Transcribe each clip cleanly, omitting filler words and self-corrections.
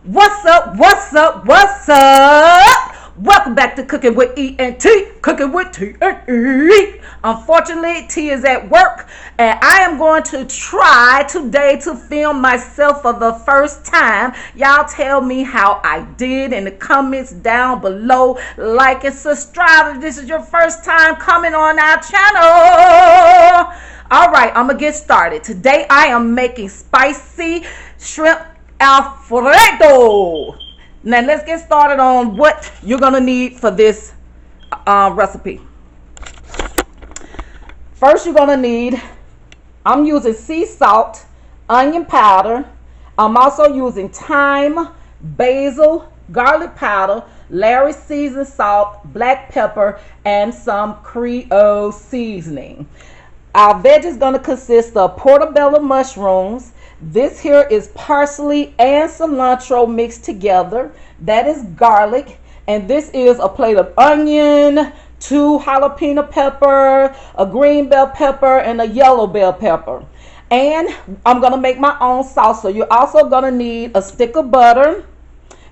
What's up? What's up? What's up? Welcome back to Cooking with E and T. Cooking with T and E. Unfortunately, T is at work, and I am going to try today to film myself for the first time. Y'all tell me how I did in the comments down below. Like and subscribe if this is your first time coming on our channel. All right, I'm gonna get started. Today I am making spicy shrimp Alfredo. Now let's get started on what you're gonna need for this recipe. First, you're gonna need, I'm using sea salt, onion powder. I'm also using thyme, basil, garlic powder, Larry seasoned salt, black pepper, and some Creole seasoning. Our veg is going to consist of portobello mushrooms. This here is parsley and cilantro mixed together. That is garlic. And this is a plate of onion, 2 jalapeno pepper, a green bell pepper, and a yellow bell pepper. And I'm going to make my own sauce. So you're also going to need a stick of butter.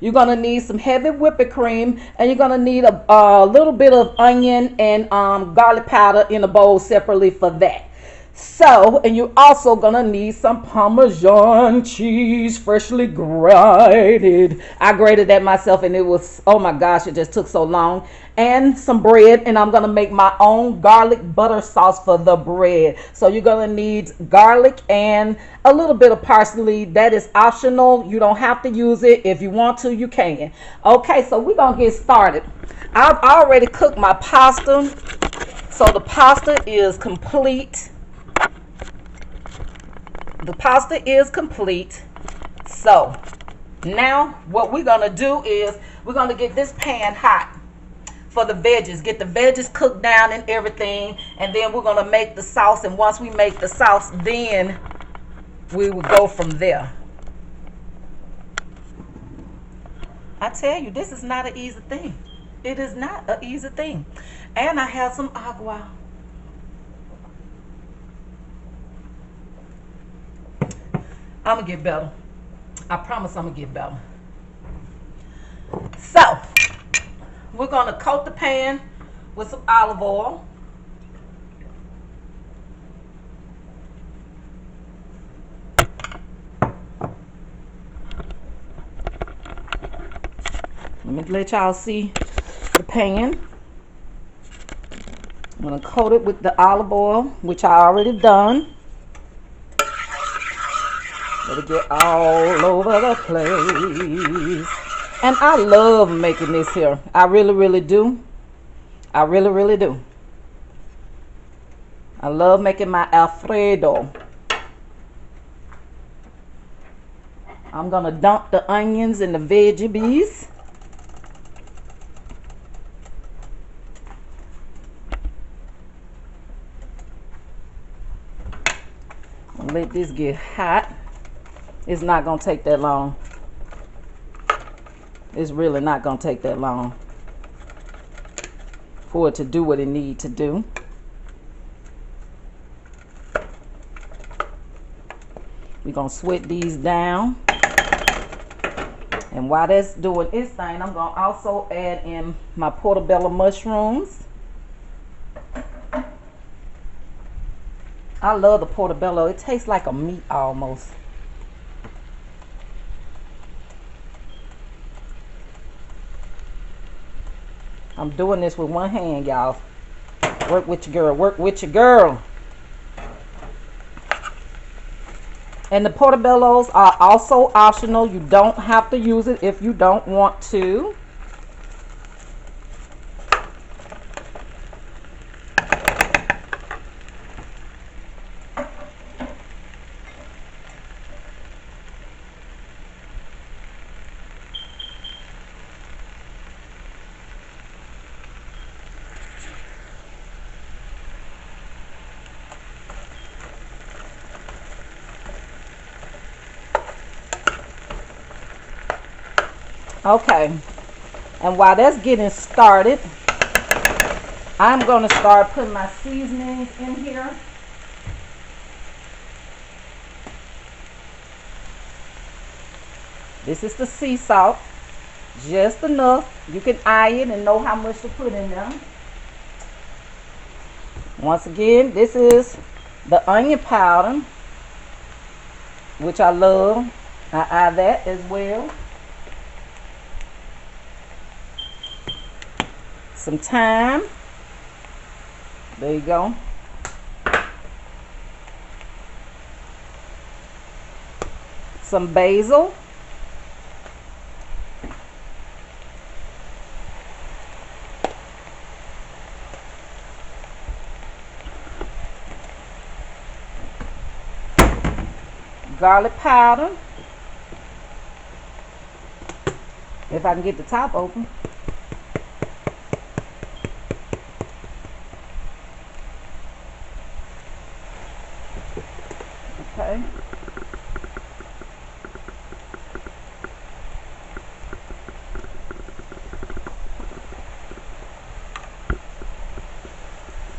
You're going to need some heavy whipping cream, and you're going to need a little bit of onion and garlic powder in a bowl separately for that. So, and you're also going to need some Parmesan cheese, freshly grated. I grated that myself, and it was, oh my gosh, it just took so long. And some bread, and I'm going to make my own garlic butter sauce for the bread. So you're going to need garlic and a little bit of parsley. That is optional. You don't have to use it. If you want to, you can. Okay, so we're going to get started. I've already cooked my pasta, so the pasta is complete. The pasta is complete. So now what we're going to do is we're going to get this pan hot for the veggies. Get the veggies cooked down and everything, and then we're going to make the sauce. And once we make the sauce, then we will go from there. I tell you, this is not an easy thing. It is not an easy thing. And I have some agua. I'm going to get better. I promise I'm going to get better. So, we're going to coat the pan with some olive oil. Let me let y'all see the pan. I'm going to coat it with the olive oil, which I already done. Let it get all over the place. And I love making this here. I really, really do. I really, really do. I love making my Alfredo. I'm going to dump the onions and the veggies. Let this get hot. It's not going to take that long. It's really not going to take that long for it to do what it needs to do. We're going to sweat these down. And while that's doing its thing, I'm going to also add in my portobello mushrooms. I love the portobello. It tastes like a meat almost. I'm doing this with one hand, y'all. Work with your girl. Work with your girl. And the portobellos are also optional. You don't have to use it if you don't want to. Okay, and while that's getting started, I'm going to start putting my seasonings in here. This is the sea salt, just enough. You can eye it and know how much to put in there. Once again, this is the onion powder, which I love. I eye that as well. Some thyme. There you go. Some basil. Garlic powder. If I can get the top open. Okay.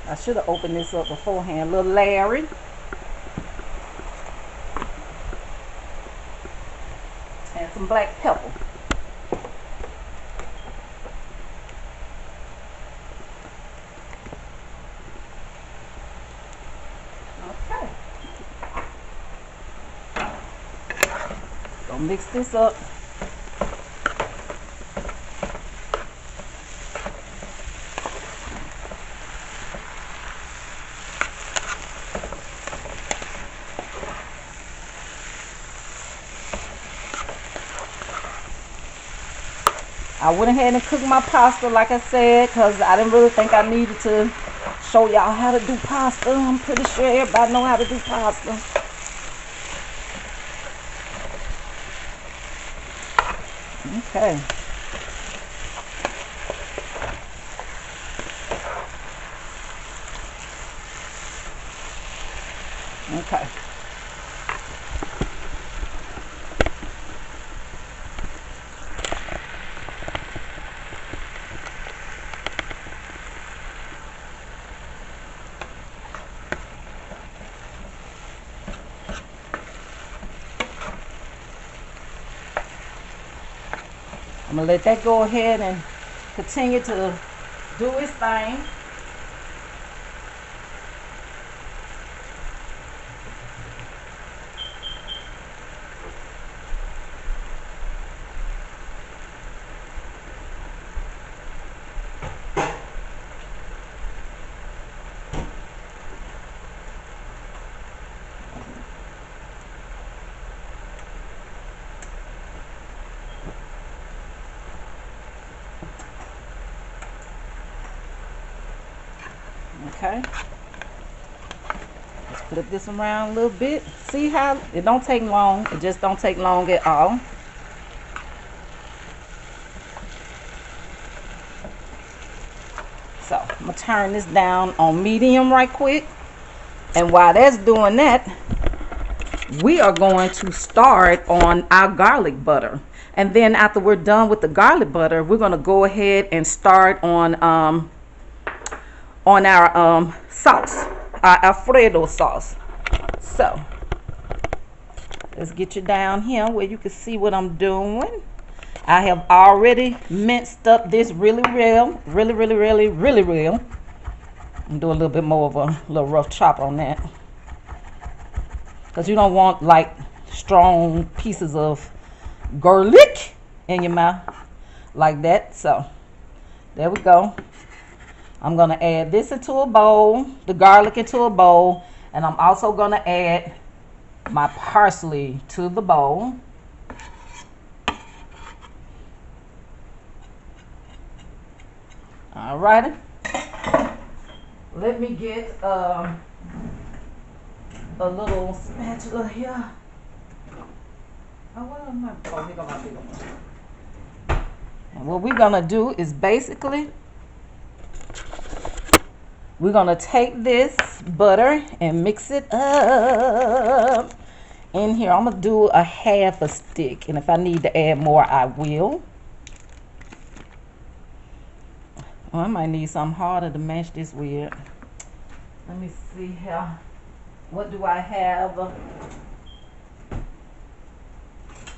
I should have opened this up beforehand. Little Larry. And some black pepper. Okay. Gonna mix this up. I went ahead and cooked my pasta like I said, because I didn't really think I needed to show y'all how to do pasta. I'm pretty sure everybody know how to do pasta. Okay. Okay. I'm gonna let that go ahead and continue to do its thing. Okay, let's flip this around a little bit. See how it don't take long. It just don't take long at all. So I'm gonna turn this down on medium right quick. And while that's doing that, we are going to start on our garlic butter. And then after we're done with the garlic butter, we're gonna go ahead and start on our sauce, our Alfredo sauce. So let's get you down here where you can see what I'm doing. I have already minced up this really real. I'm doing a little bit more of a little rough chop on that, because you don't want like strong pieces of garlic in your mouth like that. So there we go. I'm gonna add this into a bowl, the garlic into a bowl, and I'm also gonna add my parsley to the bowl. Alrighty. Let me get a little spatula here. Oh, what am I? Oh, here go my big one. And what we're gonna do is basically we're gonna take this butter and mix it up in here. I'm gonna do a half a stick, and if I need to add more, I will. Oh, I might need something harder to mash this with. Let me see here. What do I have?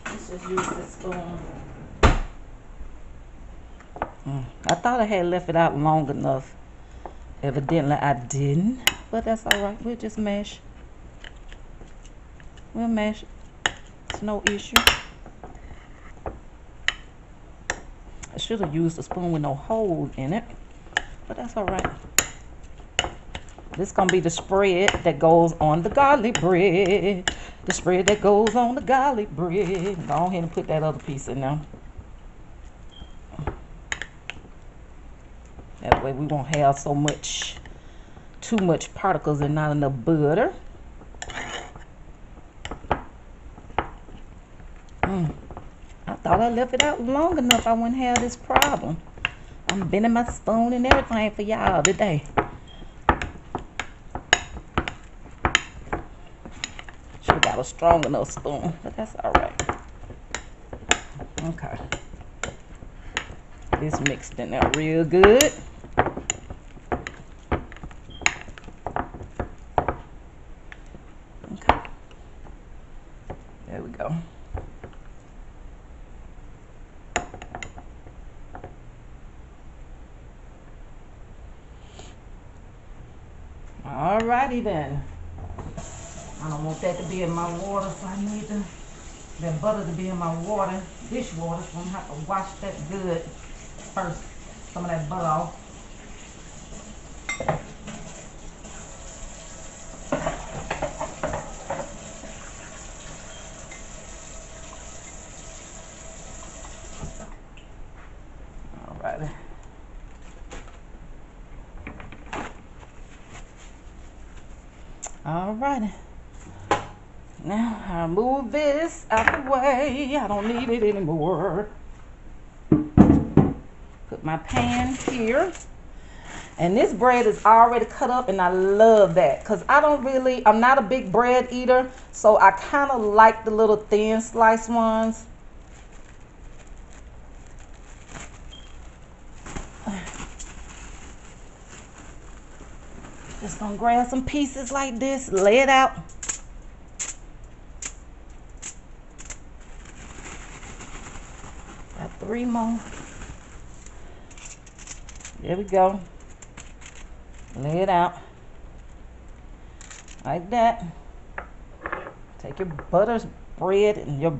This just use this spoon. I thought I had left it out long enough. Evidently I didn't, but that's all right. We'll just mash. We'll mash. It's no issue. I should have used a spoon with no hole in it, but that's all right. This is going to be the spread that goes on the garlic bread. The spread that goes on the garlic bread. Go ahead and put that other piece in there. That way we won't have too much particles and not enough butter. I thought I left it out long enough. I wouldn't have this problem. I'm bending my spoon and everything for y'all today. Should have got a strong enough spoon, but that's all right. Okay. This mixed in there real good. Okay. There we go. Alrighty then. I don't want that to be in my water, so I need that butter to be in my water, dishwater, so I'm gonna have to wash that good first. Some of that butter off. Alrighty. Alrighty. Now I'll move this out the way. I don't need it anymore. Put my pan here. And this bread is already cut up, and I love that because I'm not a big bread eater, so I kind of like the little thin sliced ones. Just gonna grab some pieces like this, lay it out. Got 3 more. There we go. Lay it out like that. Take your bread and the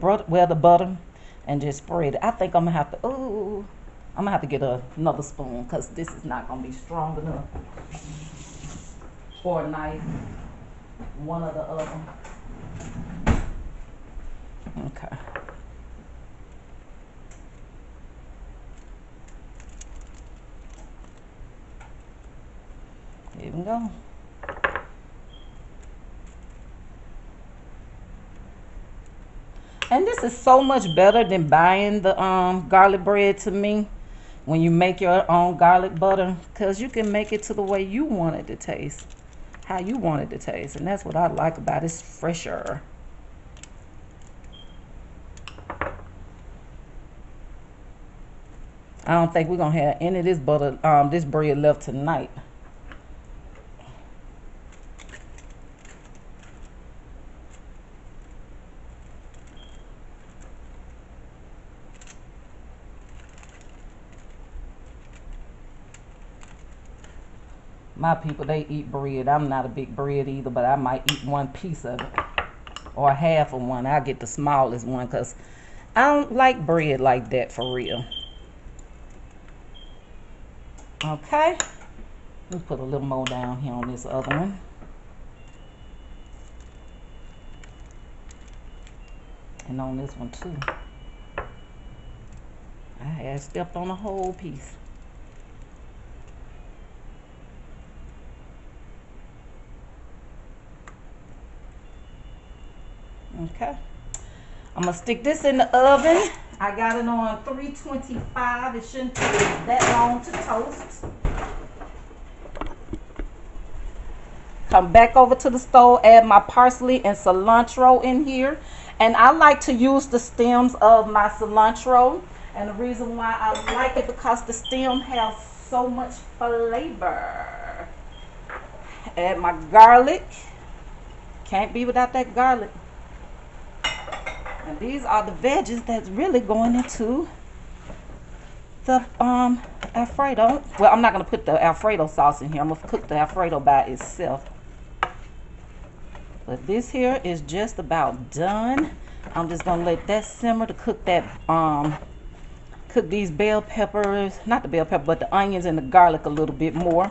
butter, and just spread it. I think I'm gonna have to get another spoon because this is not gonna be strong enough. Or a knife, one or the other. Okay. Here we go. And this is so much better than buying the garlic bread to me when you make your own garlic butter, because you can make it to the way you want it to taste, how you want it to taste, and that's what I like about it. It's fresher. I don't think we're gonna have any of this butter, this bread left tonight. My people, they eat bread. I'm not a big bread either, but I might eat one piece of it or half of one. I'll get the smallest one because I don't like bread like that for real. Okay. Let me put a little more down here on this other one. And on this one too. I had stepped on a whole piece. Okay, I'm gonna stick this in the oven. I got it on 325. It shouldn't take that long to toast. Come back over to the stove, add my parsley and cilantro in here. And I like to use the stems of my cilantro. And the reason why I like it because the stem has so much flavor. Add my garlic. Can't be without that garlic. And these are the veggies that's really going into the Alfredo. Well, I'm not gonna put the Alfredo sauce in here. I'm gonna cook the Alfredo by itself. But this here is just about done. I'm just gonna let that simmer to cook that cook these bell peppers, not the bell pepper, but the onions and the garlic a little bit more.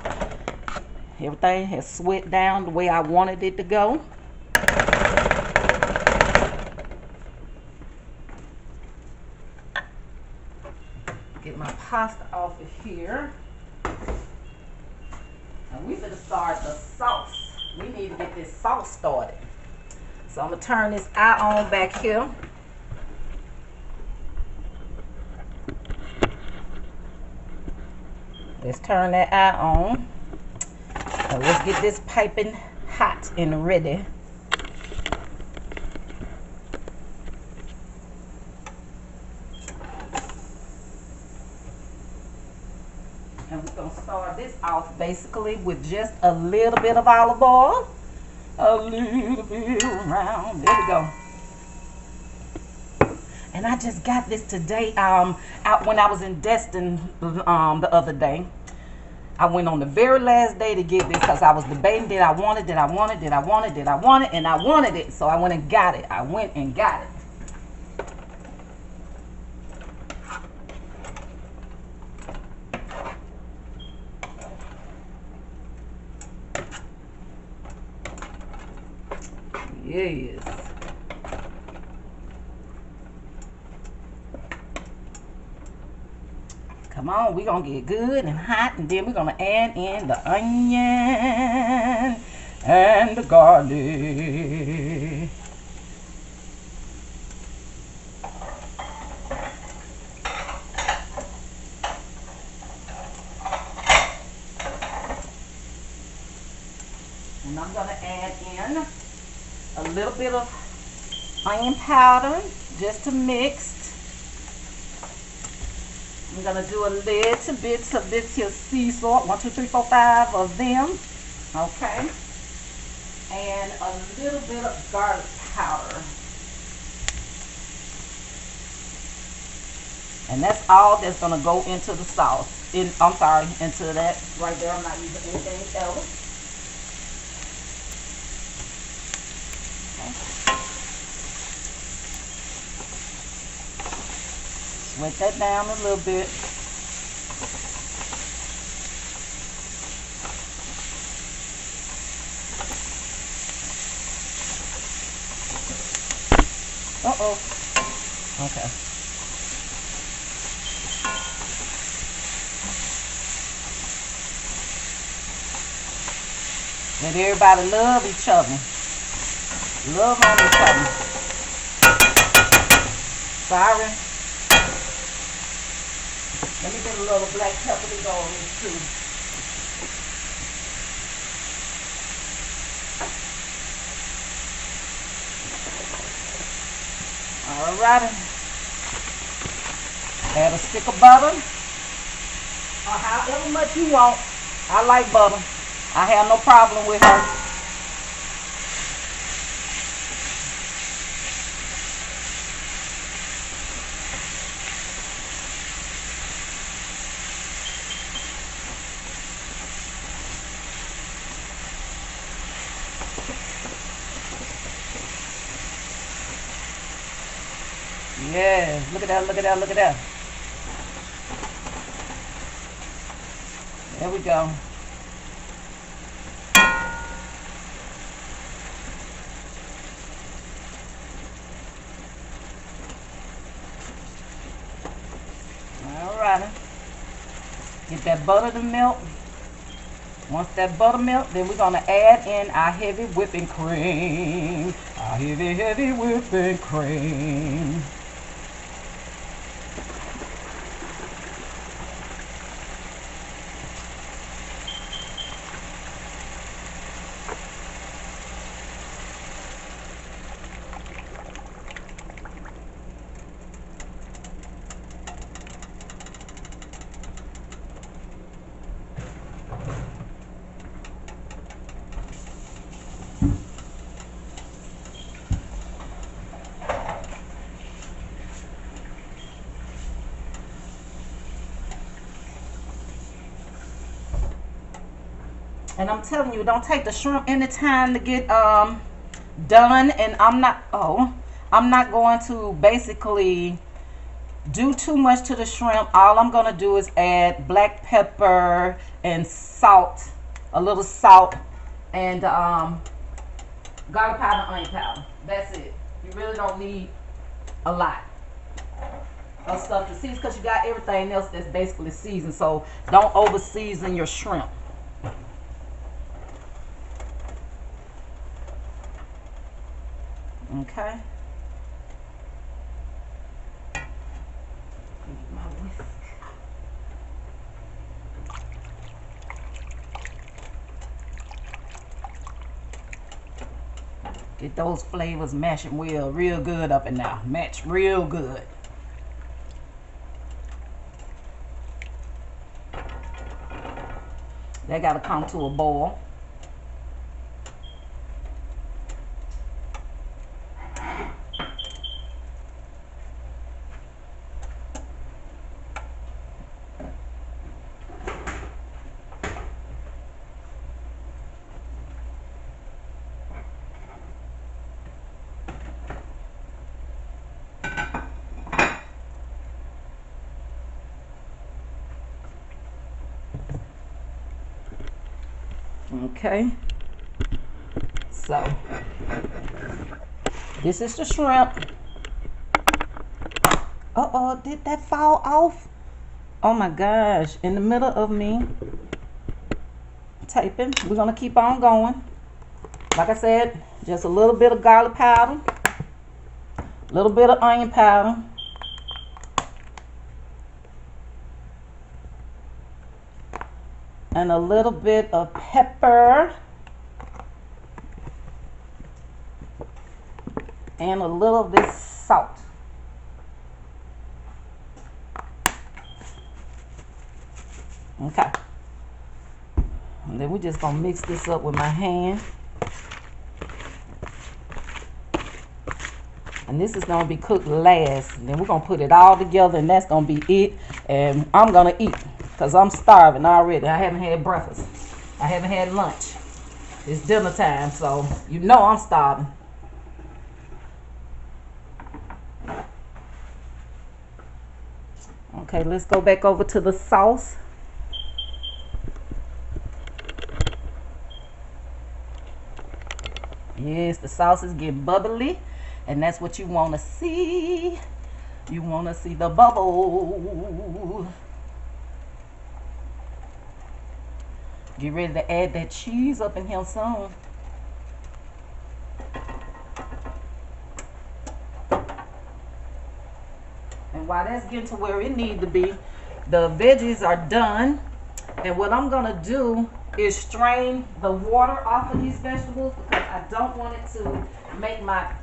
Everything has sweat down the way I wanted it to go. Get my pasta off of here. And we finna start the sauce. We need to get this sauce started. So I'm gonna turn this eye on back here. Let's turn that eye on. And let's get this piping hot and ready. And we're going to start this off basically with just a little bit of olive oil. A little bit around. There we go. And I just got this today out when I was in Destin the other day. I went on the very last day to get this because I was debating did I want it, and I wanted it. So I went and got it. Yes. Come on, we're going to get good and hot, and then we're going to add in the onion and the garlic. And I'm going to add in a little bit of onion powder just to mix. I'm going to do a little bit of this here sea salt. 1, 2, 3, 4, 5 of them. Okay. And a little bit of garlic powder. And that's all that's going to go into the sauce. Into that right there. I'm not using anything else. Wet that down a little bit. Uh-oh. Okay. Let everybody love each other. Love on each other. Sorry. Let me get a little black pepper to go on this too. Alrighty. Add a stick of butter. Or however much you want. I like butter. I have no problem with her. Yes, look at that, look at that, look at that. There we go. Alrighty. Get that butter to melt. Once that butter melts, then we're going to add in our heavy whipping cream. Our heavy whipping cream. And I'm telling you, don't take the shrimp any time to get done. And I'm not going to basically do too much to the shrimp. All I'm gonna do is add black pepper and salt, a little salt, and garlic powder, onion powder. That's it. You really don't need a lot of stuff to season because you got everything else that's basically seasoned. So don't over season your shrimp. Okay. Get my whisk. Get those flavors mashing real good up in there. Match real good. They gotta come to a boil. Okay, so this is the shrimp. Uh-oh, did that fall off? Oh my gosh, in the middle of me taping. We're gonna keep on going. Like I said, just a little bit of garlic powder, a little bit of onion powder, and a little bit of pepper, and a little of this salt. Okay. And then we're just gonna mix this up with my hand. And this is gonna be cooked last. And then we're gonna put it all together and that's gonna be it. And I'm gonna eat because I'm starving already. I haven't had breakfast. I haven't had lunch. It's dinner time, so you know I'm starving. Okay, let's go back over to the sauce. Yes, the sauce is getting bubbly, and that's what you want to see. You want to see the bubble. Get ready to add that cheese up in here soon. And while that's getting to where it needs to be, the veggies are done. And what I'm going to do is strain the water off of these vegetables because I don't want it to make my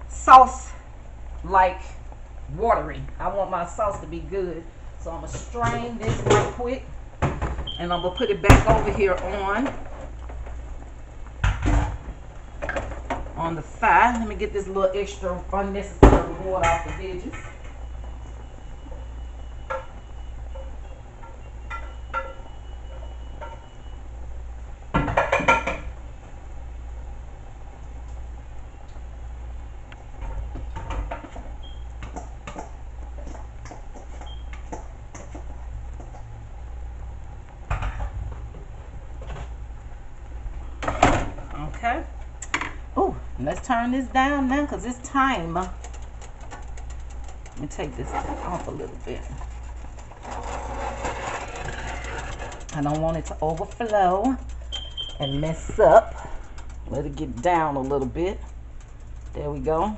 sauce like watery. I want my sauce to be good. So I'm going to strain this real quick and I'm going to put it back over here on the fire. Let me get this little extra unnecessary water off the veggies. Okay. Oh, let's turn this down now because it's time. Let me take this off a little bit. I don't want it to overflow and mess up. Let it get down a little bit. There we go.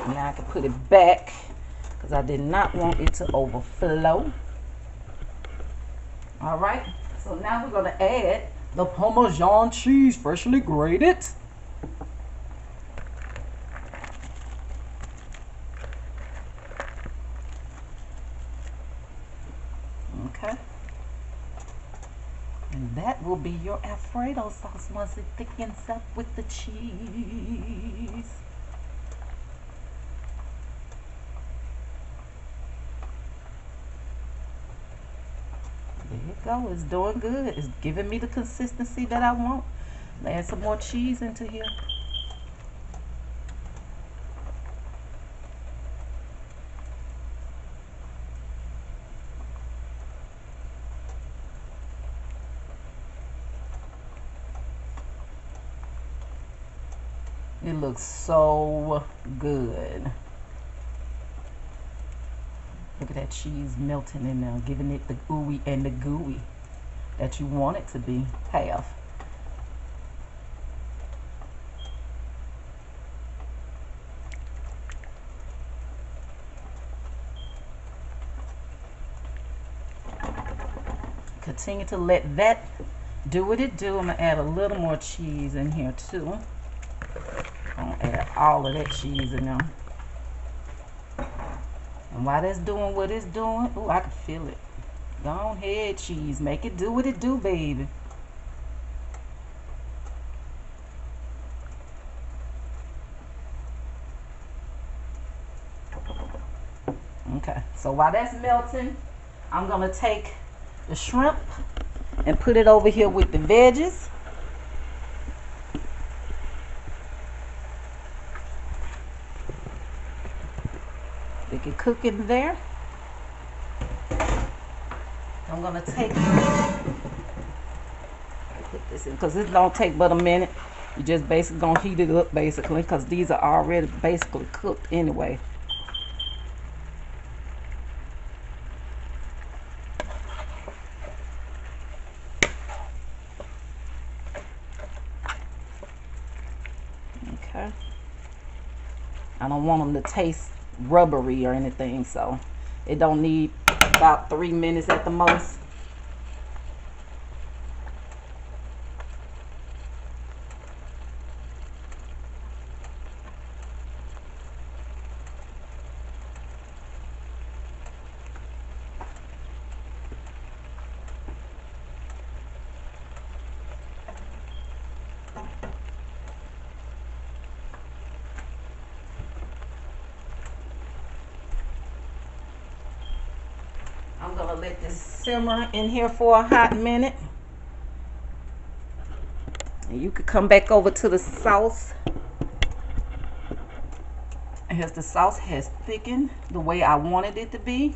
Now I can put it back because I did not want it to overflow. All right. So now we're going to add the Parmesan cheese, freshly grated. Okay. And that will be your Alfredo sauce once it thickens up with the cheese. go. It's doing good. It's giving me the consistency that I want. Add some more cheese into here. It looks so good. Look at that cheese melting in there, giving it the ooey and the gooey that you want it to be. Have. Continue to let that do what it do. I'm gonna add a little more cheese in here too. I'm gonna add all of that cheese in there. And while that's doing what it's doing, oh, I can feel it. Go on ahead, cheese. Make it do what it do, baby. Okay, so while that's melting, I'm gonna take the shrimp and put it over here with the veggies. They can cook in there. I'm gonna take put this in because it don't take but a minute. You just basically gonna heat it up basically because these are already basically cooked anyway. Okay. I don't want them to taste rubbery or anything, so it don't need about 3 minutes at the most. I'm gonna let this simmer in here for a hot minute. And you could come back over to the sauce. As the sauce has thickened the way I wanted it to be.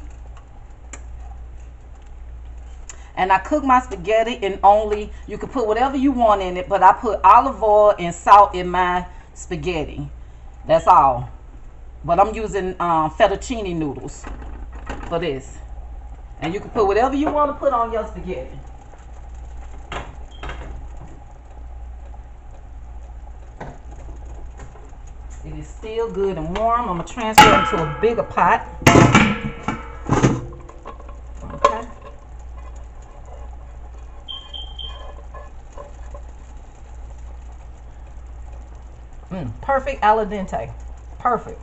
And I cook my spaghetti in only, you can put whatever you want in it, but I put olive oil and salt in my spaghetti. That's all. But I'm using fettuccine noodles for this. And you can put whatever you want to put on your spaghetti. It is still good and warm. I'm going to transfer it into a bigger pot. Okay. Perfect al dente. Perfect.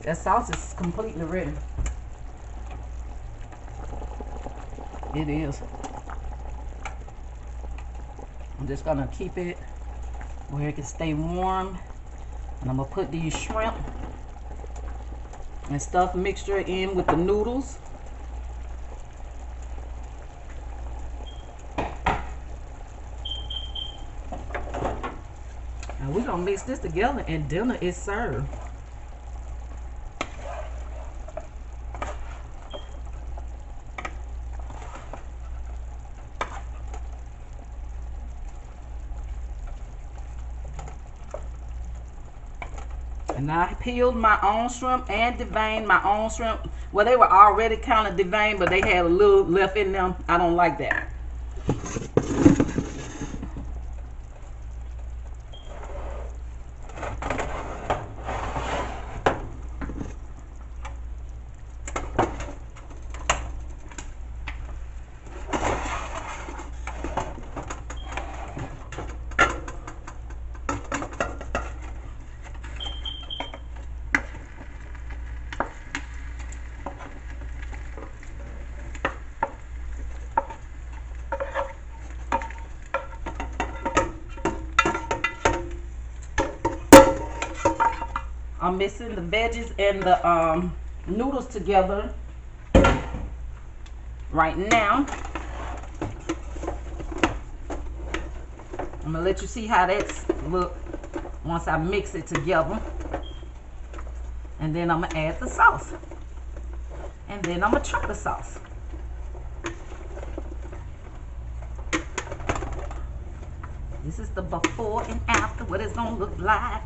That sauce is completely ready. It is. I'm just gonna keep it where it can stay warm. And I'm gonna put these shrimp and stuff mixture in with the noodles. And we're gonna mix this together and dinner is served. And I peeled my own shrimp and deveined my own shrimp. Well, they were already kind of deveined, but they had a little left in them. I don't like that. I'm mixing the veggies and the noodles together right now. I'm gonna let you see how that's look once I mix it together. And then I'm gonna add the sauce. And then I'm gonna try the sauce. This is the before and after, what it's gonna look like.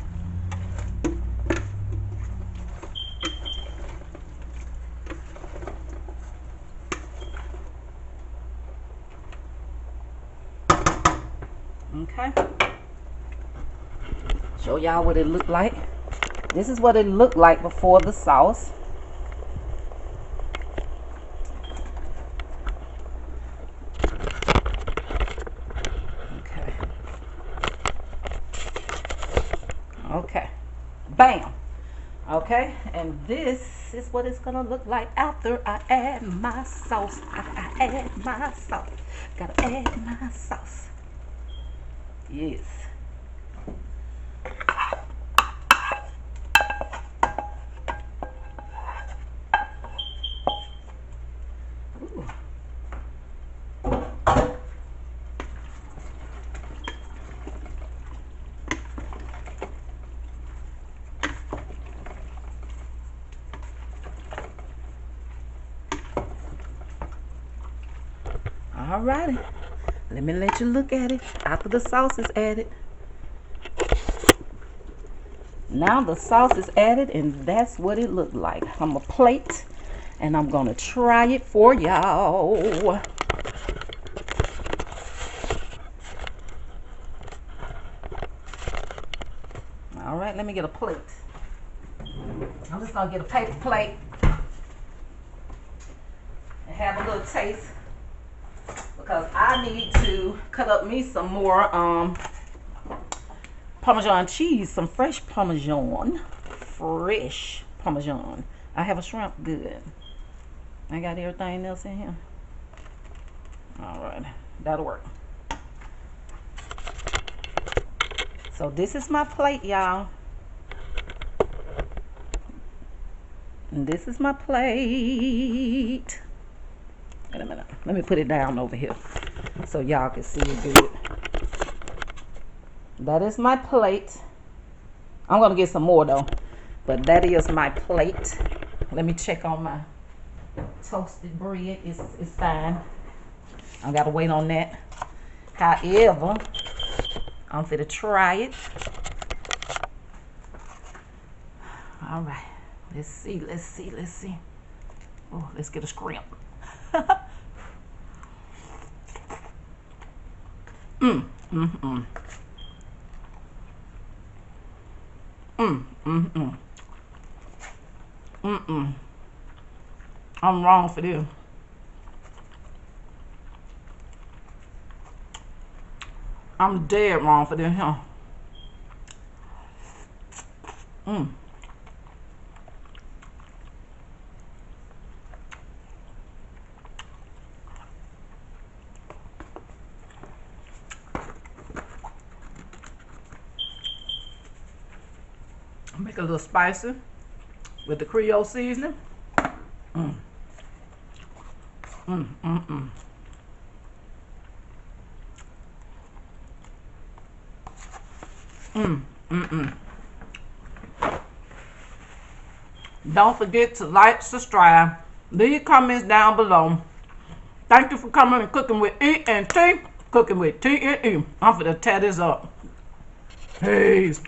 Okay. Show y'all what it looked like. This is what it looked like before the sauce. Okay. Okay. Bam. Okay. And this is what it's gonna look like after I add my sauce. I add my sauce. Gotta add my sauce. Yes. Ooh. All righty. Let me let you look at it after the sauce is added. Now the sauce is added and that's what it looked like. I'm gonna plate and I'm gonna try it for y'all. All right, let me get a plate. I'm just gonna get a paper plate and have a little taste, because I need to cut up me some more Parmesan cheese, some fresh Parmesan. Fresh Parmesan. I have a shrimp, good. I got everything else in here. All right, that'll work. So this is my plate, y'all. And this is my plate. Wait a minute. Let me put it down over here so y'all can see it good. That is my plate. I'm going to get some more though. But that is my plate. Let me check on my toasted bread. It's fine. I got to wait on that. However, I'm going to try it. All right. Let's see. Oh, let's get a scrimp. I'm wrong for this. I'm dead wrong for this, huh? Make it a little spicy with the Creole seasoning. Don't forget to like, subscribe, leave comments down below. Thank you for coming and cooking with E and T. Cooking with T and E. I'm gonna tear this up. Peace.